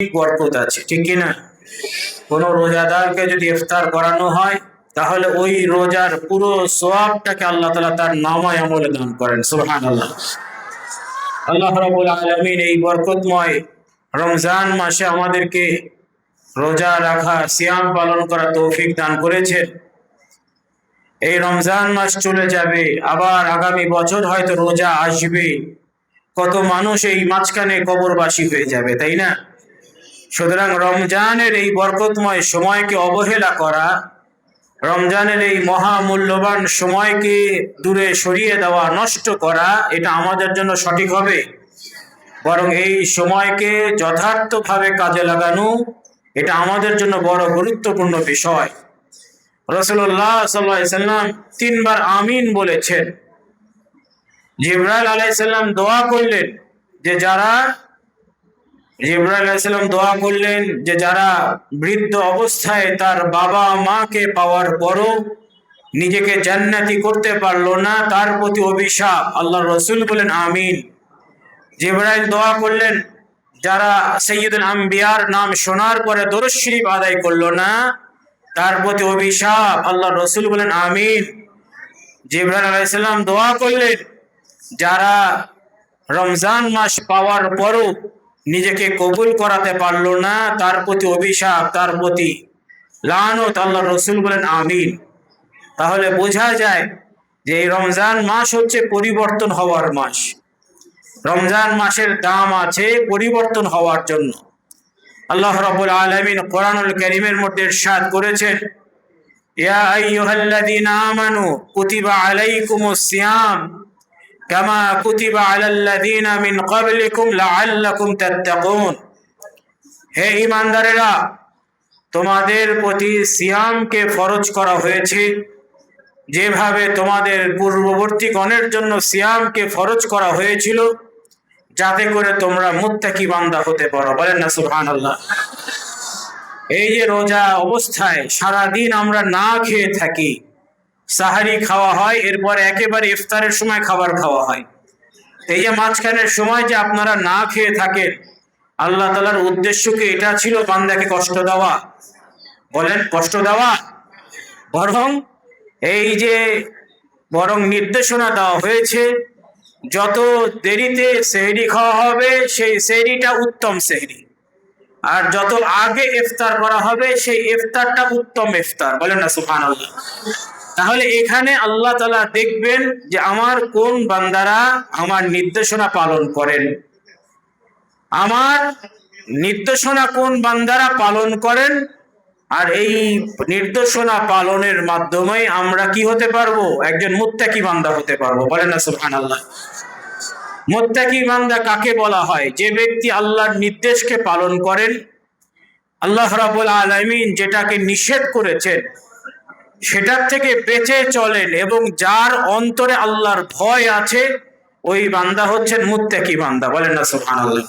বরকত আছে, ঠিক কিনা? কোন রোজাদারকে যদি ইফতার করানো হয় তাহলে ওই রোজার পুরো সওয়াবটাকে আল্লাহ তাআলা তার নামায় আমলে দান করেন। সুবহানাল্লাহ। আল্লাহ রাব্বুল আলামিন এই বরকতময় রমজান মাসে আমাদেরকে রোজা রাখা, সিয়াম পালন করা তৌফিক দান করেছেন। এই রমজান মাস চলে যাবে, আবার আগামী বছর হয়তো রোজা আসবে। কত মানুষ এই মাঝখানে কবরবাসী হয়ে যাবে, তাই না? সুতরাং রমজানের এই বরকতময় সময়কে অবহেলা করা, রমজানের এই মহামূল্যবান সময়কে দূরে সরিয়ে দেওয়া, নষ্ট করা, এটা আমাদের জন্য সঠিক হবে? বরং এই সময়কে যথার্থভাবে কাজে লাগানো, এটা আমাদের জন্য বড় গুরুত্বপূর্ণ বিষয়। রাসূলুল্লাহ সাল্লাল্লাহু আলাইহি সাল্লাম 3 বার আমিন বলেছেন। জিবরাইল আলাইহিস সালাম দোয়া করলেন যে যারা বৃদ্ধ অবস্থায় তার বাবা মাকে পাওয়ার পরও নিজেকে জান্নাতি করতে পারলো না, তার প্রতি অভিশাপ। আল্লাহর রাসূল বলেন আমিন। জিবরাইল দোয়া করলেন যারা সাইয়্যিদুল আম্বিয়ার নাম শোনার পরে দরুদ শরীফ আদায় করলো না, তার প্রতি অভিশাপ। আল্লাহর রাসূল বলেন আমিন। জিবরাইল আলাইহিস সালাম দোয়া করলেন যারা রমজান মাস পাওয়ার পরও নিজেকে কবুল করাতে পারলো না, তার প্রতি অভিশাপ, তার প্রতি লানত। আল্লাহর রাসূল বলেন আমিন। তাহলে বোঝা যায় যে এই রমজান মাস হচ্ছে পরিবর্তন হওয়ার মাস। রমজান মাসের দাম আছে পরিবর্তন হওয়ার জন্য। আল্লাহ রাব্বুল আলামিন কোরআনুল কারীমের মধ্যে ইরশাদ করেছেন, ইয়া আইয়ুহাল্লাযীনা আমানু কুতিবা আলাইকুমুস সিয়াম কামা কুতিবা আলাল্লাযীনা মিন ক্বাবলিকুম লাআল্লাকুম তাত্তাকুন। হে ঈমানদারেরা, তোমাদের প্রতি সিয়ামকে ফরজ করা হয়েছে যেভাবে তোমাদের পূর্ববর্তীগণের জন্য সিয়ামকে ফরজ করা হয়েছিল, যাতে করে তোমরা মুত্তাকি বান্দা হতে পারো। বলেন না সুবহানাল্লাহ। এই যে রোজা অবস্থায় সারাদিন আমরা না খেয়ে থাকি, সাহারি খাওয়া হয়, এরপর একেবারে ইফতারের সময় খাবার খাওয়া হয়। এই যে মাঝখানের সময় যে আপনারা না খেয়ে থাকেন, আল্লাহ তাআলার উদ্দেশ্য কি এটা ছিল বান্দাকে কষ্ট দেওয়া? বলেন, কষ্ট দেওয়া? বরং নির্দেশনা দেওয়া হয়েছে যত দেরিতে সেহরি খাওয়া হবে সেই সেহরিটা উত্তম সেহরি, আর যত আগে ইফতার করা হবে সেই ইফতারটা উত্তম ইফতার। বলেন না সুবহানাল্লাহ। তাহলে এখানে আল্লাহ তাআলা দেখবেন যে আমার কোন বান্দারা আমার নির্দেশনা পালন করেন, আমার নির্দেশনা কোন বান্দারা পালন করেন। আর এই নির্দেশনা পালনের মাধ্যমে আমরা কি হতে পারবো? একজন মুত্তাকি বান্দা হতে পারবো। বলেন না সুবহানাল্লাহ। মুত্তাকি বান্দা কাকে বলা হয়? যে ব্যক্তি আল্লাহর নির্দেশকে পালন করেন, আল্লাহ রাব্বুল আলামিন যেটাকে নিষেধ করেছেন সেটার থেকে বেঁচে চলেন, এবং যার অন্তরে আল্লাহর ভয় আছে, ওই বান্দা হচ্ছেন মুত্তাকি বান্দা। বলেন না সুবহানাল্লাহ।